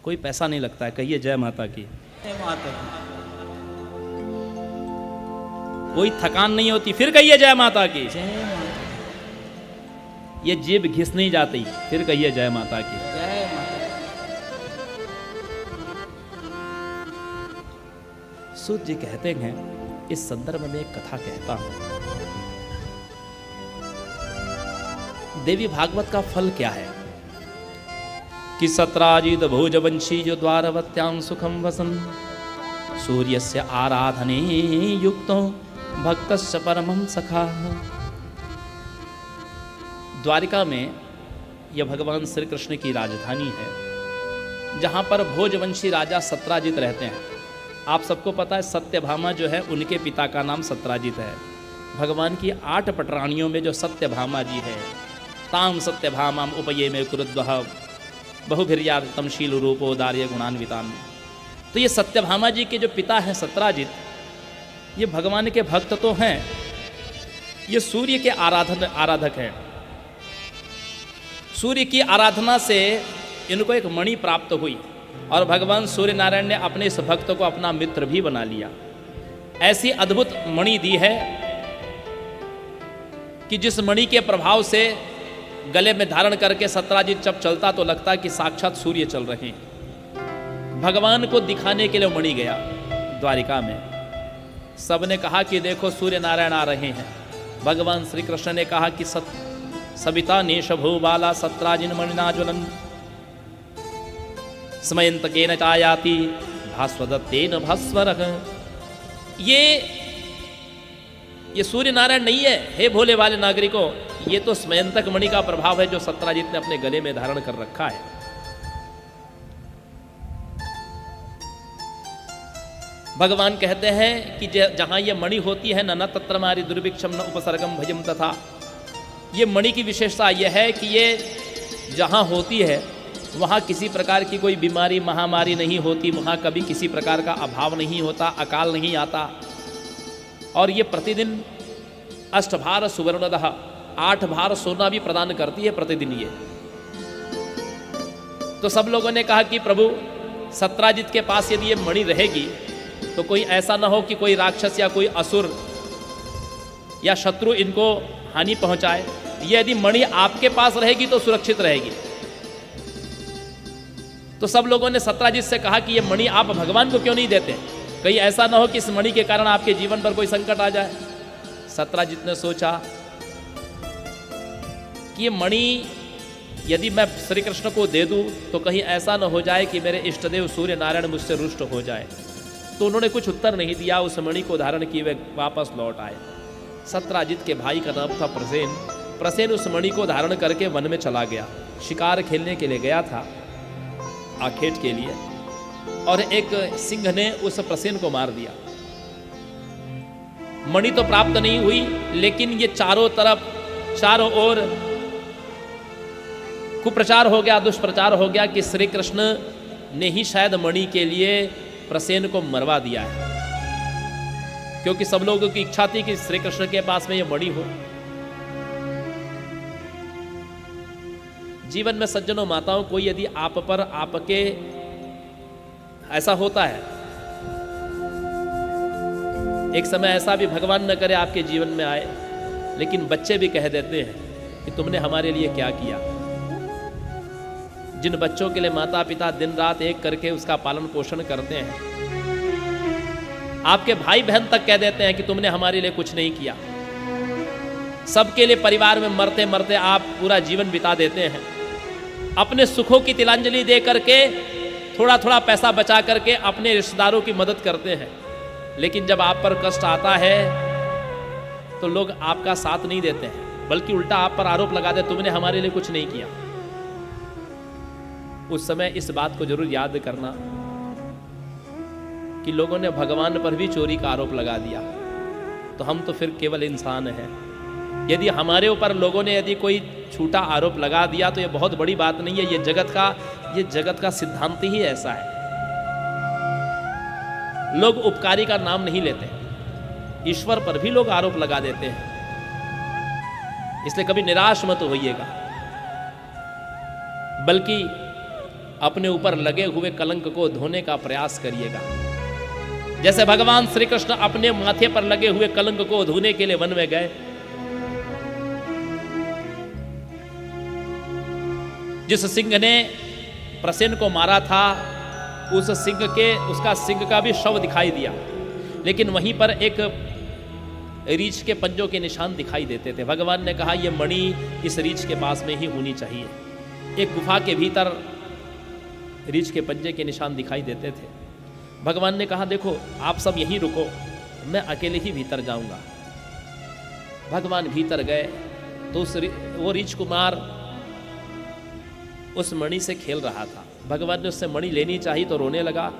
कोई पैसा नहीं लगता है। कहिए जय माता की। जय माता की। कोई थकान नहीं होती, फिर कहिए जय माता की। जय माता ये जेब घिस नहीं जाती, फिर कहिए जय माता की। जय माता। सूत जी कहते हैं, इस संदर्भ में एक कथा कहता हूं। देवी भागवत का फल क्या है कि सत्राजित भोजवंशी जो द्वारवत्यां सुखम वसन सूर्यस्य आराधने युक्तो भक्तस्य परमं सखा। द्वारिका में यह भगवान श्री कृष्ण की राजधानी है, जहां पर भोजवंशी राजा सत्राजित रहते हैं। आप सबको पता है सत्यभामा जो है उनके पिता का नाम सत्राजित है। भगवान की 8 पटरानियों में जो सत्यभामा जी है, ताम सत्यभामाम उपये में कुरुद्वह बहुभिर्यातम शील रूपो दार्य गुणान्वितान। तो ये सत्यभामा जी के जो पिता हैं सत्राजित, ये भगवान के भक्त तो हैं, ये सूर्य के आराधक हैं। सूर्य की आराधना से इनको एक मणि प्राप्त हुई और भगवान सूर्य नारायण ने अपने इस भक्त को अपना मित्र भी बना लिया। ऐसी अद्भुत मणि दी है कि जिस मणि के प्रभाव से गले में धारण करके सत्राजित जब चलता तो लगता कि साक्षात सूर्य चल रहे हैं। भगवान को दिखाने के लिए मणि गया द्वारिका में। सबने कहा कि देखो सूर्य नारायण आ रहे हैं। भगवान श्री कृष्ण ने कहा कि सविता नेशभो बाला सत्राजिन मणिना ज्वलन स्मयंतकेन चायाति भास्वदत्तेन भास्वरः। ये सूर्य नारायण नहीं है, हे भोले वाले नागरिकों, ये तो स्मयंतक मणि का प्रभाव है जो सत्राजित ने अपने गले में धारण कर रखा है। भगवान कहते हैं कि जहां ये मणि होती है न तत्र मारी दुर्भिक्षम न उपसर्गम भजम तथा। ये मणि की विशेषता यह है कि ये जहां होती है वहां किसी प्रकार की कोई बीमारी महामारी नहीं होती, वहां कभी किसी प्रकार का अभाव नहीं होता, अकाल नहीं आता। और ये प्रतिदिन 8 भार सुवर्णदः 8 भार सोना भी प्रदान करती है प्रतिदिन ये। तो सब लोगों ने कहा कि प्रभु सत्राजित के पास यदि ये मणि रहेगी तो कोई ऐसा ना हो कि कोई राक्षस या कोई असुर या शत्रु इनको हानि पहुंचाए। ये यदि मणि आपके पास रहेगी तो सुरक्षित रहेगी। तो सब लोगों ने सत्राजित से कहा कि ये मणि आप भगवान को क्यों नहीं देते, कहीं ऐसा ना हो कि इस मणि के कारण आपके जीवन पर कोई संकट आ जाए। सत्राजित ने सोचा कि ये मणि यदि मैं श्री कृष्ण को दे दूं तो कहीं ऐसा न हो जाए कि मेरे इष्टदेव सूर्य नारायण मुझसे रुष्ट हो जाए। तो उन्होंने कुछ उत्तर नहीं दिया, उस मणि को धारण किए वे वापस लौट आए। सत्राजित के भाई का नाम था प्रसेन। प्रसेन उस मणि को धारण करके वन में चला गया, शिकार खेलने के लिए गया था, आखेट के लिए, और एक सिंह ने उस प्रसेन को मार दिया। मणि तो प्राप्त नहीं हुई, लेकिन ये चारों ओर कुप्रचार हो गया, दुष्प्रचार हो गया कि श्री कृष्ण ने ही शायद मणि के लिए प्रसेन को मरवा दिया है, क्योंकि सब लोगों की इच्छा थी कि श्री कृष्ण के पास में ये मणि हो। जीवन में सज्जनों माताओं, कोई यदि आप पर आपके ऐसा होता है, एक समय ऐसा भी भगवान न करे आपके जीवन में आए, लेकिन बच्चे भी कह देते हैं कि तुमने हमारे लिए क्या किया। जिन बच्चों के लिए माता पिता दिन रात एक करके उसका पालन पोषण करते हैं, आपके भाई बहन तक कह देते हैं कि तुमने हमारे लिए कुछ नहीं किया। सबके लिए परिवार में मरते मरते आप पूरा जीवन बिता देते हैं, अपने सुखों की तिलांजलि दे करके थोड़ा थोड़ा पैसा बचा करके अपने रिश्तेदारों की मदद करते हैं। लेकिन जब आप पर कष्ट आता है तो लोग आपका साथ नहीं देते हैं, बल्कि उल्टा आप पर आरोप लगा दे, तुमने हमारे लिए कुछ नहीं किया। उस समय इस बात को जरूर याद करना कि लोगों ने भगवान पर भी चोरी का आरोप लगा दिया, तो हम तो फिर केवल इंसान हैं। यदि हमारे ऊपर लोगों ने यदि कोई झूठा आरोप लगा दिया तो ये बहुत बड़ी बात नहीं है। ये जगत का सिद्धांत ही ऐसा है। लोग उपकारी का नाम नहीं लेते, ईश्वर पर भी लोग आरोप लगा देते हैं। इसलिए कभी निराश मत होइएगा, बल्कि अपने ऊपर लगे हुए कलंक को धोने का प्रयास करिएगा। जैसे भगवान श्री कृष्ण अपने माथे पर लगे हुए कलंक को धोने के लिए वन में गए, जिस सिंह ने प्रसेन को मारा था उस सिंह के उसका सिंह का भी शव दिखाई दिया, लेकिन वहीं पर एक रीछ के पंजों के निशान दिखाई देते थे। भगवान ने कहा यह मणि इस रीछ के पास में ही होनी चाहिए। एक गुफा के भीतर रीछ के पंजे के निशान दिखाई देते थे। भगवान ने कहा देखो आप सब यहीं रुको, मैं अकेले ही भीतर जाऊंगा। भगवान भीतर गए तो वो रीछ कुमार उस मणि से खेल रहा था। भगवान ने उससे मणि लेनी चाहिए तो रोने लगा।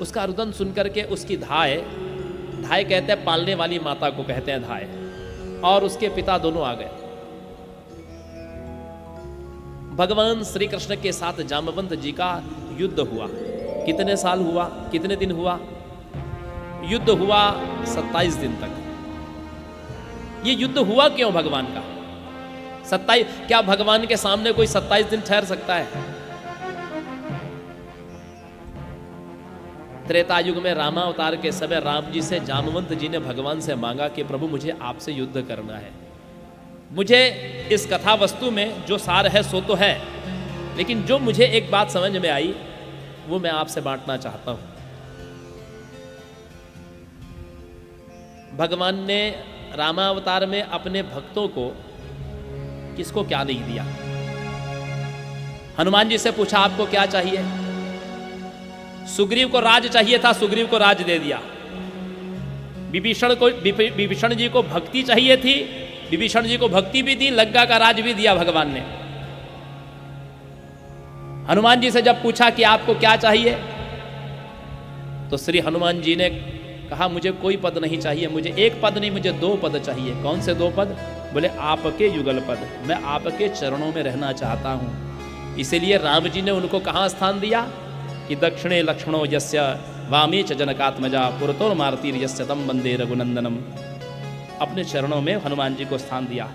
उसका रुदन सुनकर के उसकी धाय कहते हैं पालने वाली माता को कहते हैं धाय, और उसके पिता दोनों आ गए। भगवान श्री कृष्ण के साथ जामवंत जी का युद्ध हुआ। कितने साल हुआ, कितने दिन हुआ? युद्ध हुआ 27 दिन तक। ये युद्ध हुआ क्यों भगवान का 27? क्या भगवान के सामने कोई 27 दिन ठहर सकता है? त्रेता युग में रामावतार के समय राम जी से जामवंत जी ने भगवान से मांगा कि प्रभु मुझे आपसे युद्ध करना है। मुझे इस कथा वस्तु में जो सार है सो तो है, लेकिन जो मुझे एक बात समझ में आई वो मैं आपसे बांटना चाहता हूं। भगवान ने रामावतार में अपने भक्तों को किसको क्या नहीं दिया। हनुमान जी से पूछा आपको क्या चाहिए? सुग्रीव को राज चाहिए था, सुग्रीव को राज दे दिया। विभीषण जी को भक्ति चाहिए थी, विभीषण जी को भक्ति भी दी, लंका का राज भी दिया भगवान ने। हनुमान जी से जब पूछा कि आपको क्या चाहिए, तो श्री हनुमान जी ने कहा मुझे कोई पद नहीं चाहिए, मुझे एक पद नहीं, मुझे 2 पद चाहिए। कौन से 2 पद? बोले आपके युगल पद, मैं आपके चरणों में रहना चाहता हूं। इसीलिए राम जी ने उनको कहां स्थान दिया कि दक्षिणे लक्ष्मणो यस्य वामे च जनकात्मजा पुरतोर मारुतिर यस्य तम वंदे रघुनंदनम। अपने चरणों में हनुमान जी को स्थान दिया।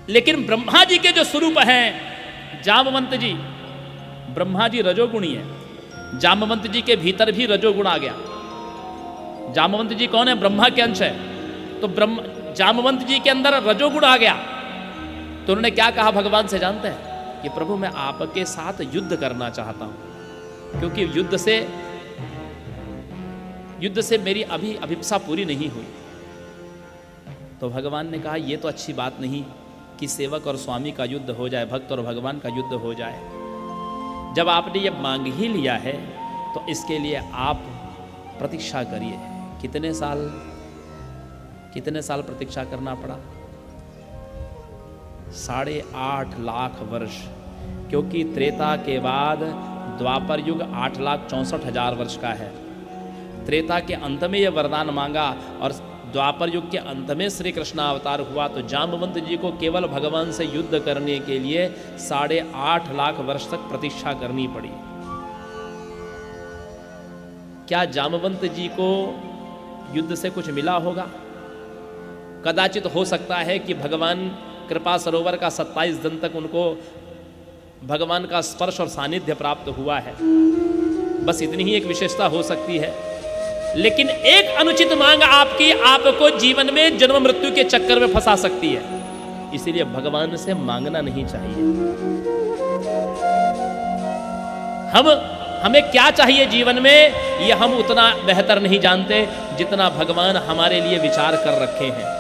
लेकिन ब्रह्मा जी के जो स्वरूप हैं जामवंत जी, ब्रह्मा जी रजोगुणी है, जामवंत जी के भीतर भी रजोगुण आ गया। जामवंत जी कौन है? ब्रह्मा के अंश है। तो जामवंत जी के अंदर रजोगुण आ गया। तो उन्होंने क्या कहा भगवान से जानते हैं कि प्रभु मैं आपके साथ युद्ध करना चाहता हूं, क्योंकि युद्ध से मेरी अभी अभिप्सा पूरी नहीं हुई। तो भगवान ने कहा यह तो अच्छी बात नहीं कि सेवक और स्वामी का युद्ध हो जाए, भक्त और भगवान का युद्ध हो जाए। जब आपने ये मांग ही लिया है तो इसके लिए आप प्रतीक्षा करिए। कितने साल प्रतीक्षा करना पड़ा? 8.5 लाख वर्ष, क्योंकि त्रेता के बाद द्वापर युग 8,64,000 वर्ष का है। त्रेता के अंत में यह वरदान मांगा और द्वापर युग के अंत में श्री कृष्ण अवतार हुआ। तो जामवंत जी को केवल भगवान से युद्ध करने के लिए 8.5 लाख वर्ष तक प्रतीक्षा करनी पड़ी। क्या जामवंत जी को युद्ध से कुछ मिला होगा? कदाचित हो सकता है कि भगवान कृपा सरोवर का 27 दिन तक उनको भगवान का स्पर्श और सानिध्य प्राप्त हुआ है। बस इतनी ही एक विशेषता हो सकती है। लेकिन एक अनुचित मांग आपको जीवन में जन्म मृत्यु के चक्कर में फंसा सकती है। इसीलिए भगवान से मांगना नहीं चाहिए। हमें क्या चाहिए जीवन में, यह हम उतना बेहतर नहीं जानते जितना भगवान हमारे लिए विचार कर रखे हैं।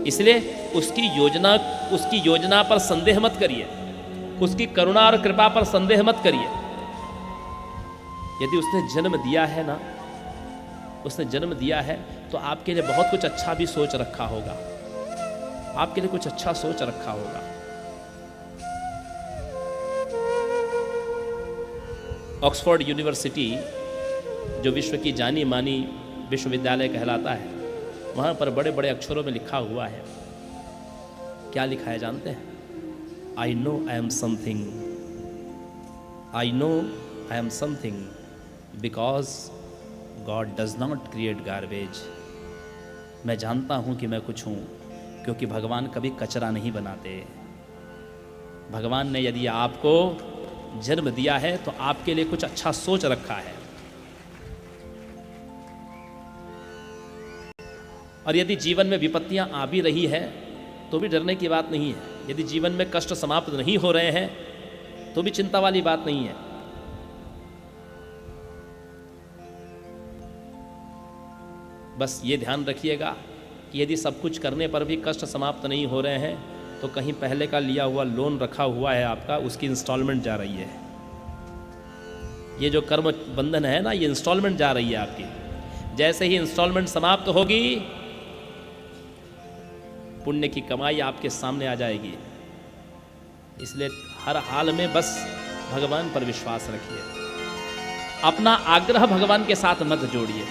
इसलिए उसकी योजना पर संदेह मत करिए, उसकी करुणा और कृपा पर संदेह मत करिए। यदि उसने जन्म दिया है ना, उसने जन्म दिया है तो आपके लिए बहुत कुछ अच्छा भी सोच रखा होगा, आपके लिए कुछ अच्छा सोच रखा होगा। ऑक्सफोर्ड यूनिवर्सिटी जो विश्व की जानी मानी विश्वविद्यालय कहलाता है, वहाँ पर बड़े बड़े अक्षरों में लिखा हुआ है। क्या लिखा है जानते हैं? I know I am something, I know I am something because God does not create garbage. मैं जानता हूँ कि मैं कुछ हूँ क्योंकि भगवान कभी कचरा नहीं बनाते। भगवान ने यदि आपको जन्म दिया है तो आपके लिए कुछ अच्छा सोच रखा है। और यदि जीवन में विपत्तियां आ भी रही है तो भी डरने की बात नहीं है। यदि जीवन में कष्ट समाप्त नहीं हो रहे हैं तो भी चिंता वाली बात नहीं है। बस ये ध्यान रखिएगा कि यदि सब कुछ करने पर भी कष्ट समाप्त नहीं हो रहे हैं तो कहीं पहले का लिया हुआ लोन रखा हुआ है आपका, उसकी इंस्टॉलमेंट जा रही है। ये जो कर्म बंधन है ना, ये इंस्टॉलमेंट जा रही है आपकी। जैसे ही इंस्टॉलमेंट समाप्त होगी पुण्य की कमाई आपके सामने आ जाएगी। इसलिए हर हाल में बस भगवान पर विश्वास रखिए, अपना आग्रह भगवान के साथ मत जोड़िए।